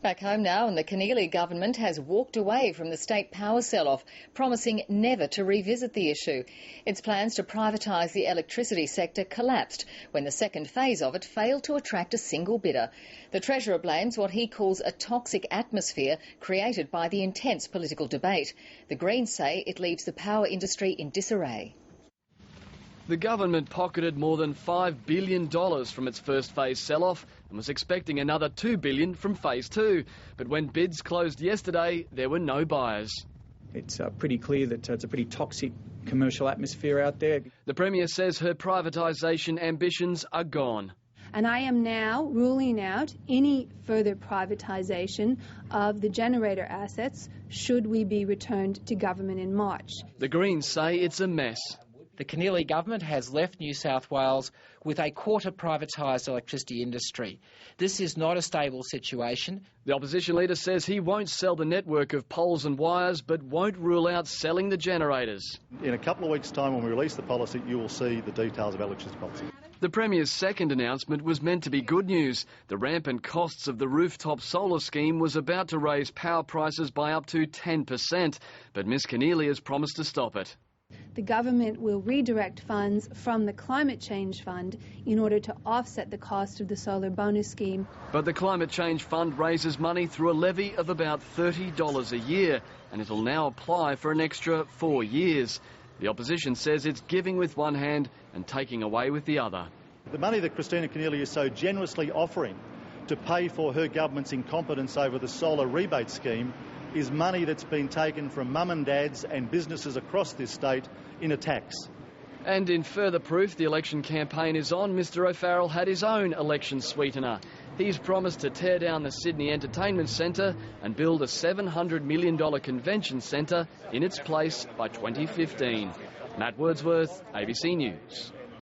Back home now, and the Keneally government has walked away from the state power sell-off, promising never to revisit the issue. Its plans to privatise the electricity sector collapsed when the second phase of it failed to attract a single bidder. The Treasurer blames what he calls a toxic atmosphere created by the intense political debate. The Greens say it leaves the power industry in disarray. The government pocketed more than $5 billion from its first phase sell-off and was expecting another $2 billion from phase 2. But when bids closed yesterday, there were no buyers. It's pretty clear that it's a pretty toxic commercial atmosphere out there. The Premier says her privatisation ambitions are gone. And I am now ruling out any further privatisation of the generator assets should we be returned to government in March. The Greens say it's a mess. The Keneally government has left New South Wales with a quarter privatised electricity industry. This is not a stable situation. The opposition leader says he won't sell the network of poles and wires, but won't rule out selling the generators. In a couple of weeks' time, when we release the policy, you will see the details of our electricity policy. The Premier's second announcement was meant to be good news. The rampant costs of the rooftop solar scheme was about to raise power prices by up to 10%, but Ms Keneally has promised to stop it. The government will redirect funds from the Climate Change Fund in order to offset the cost of the solar bonus scheme. But the Climate Change Fund raises money through a levy of about $30 a year, and it'll now apply for an extra 4 years. The opposition says it's giving with one hand and taking away with the other. The money that Kristina Keneally is so generously offering to pay for her government's incompetence over the solar rebate scheme is money that's been taken from mum and dads and businesses across this state in a tax. And in further proof the election campaign is on, Mr O'Farrell had his own election sweetener. He's promised to tear down the Sydney Entertainment Centre and build a $700 million convention centre in its place by 2015. Matt Wordsworth, ABC News.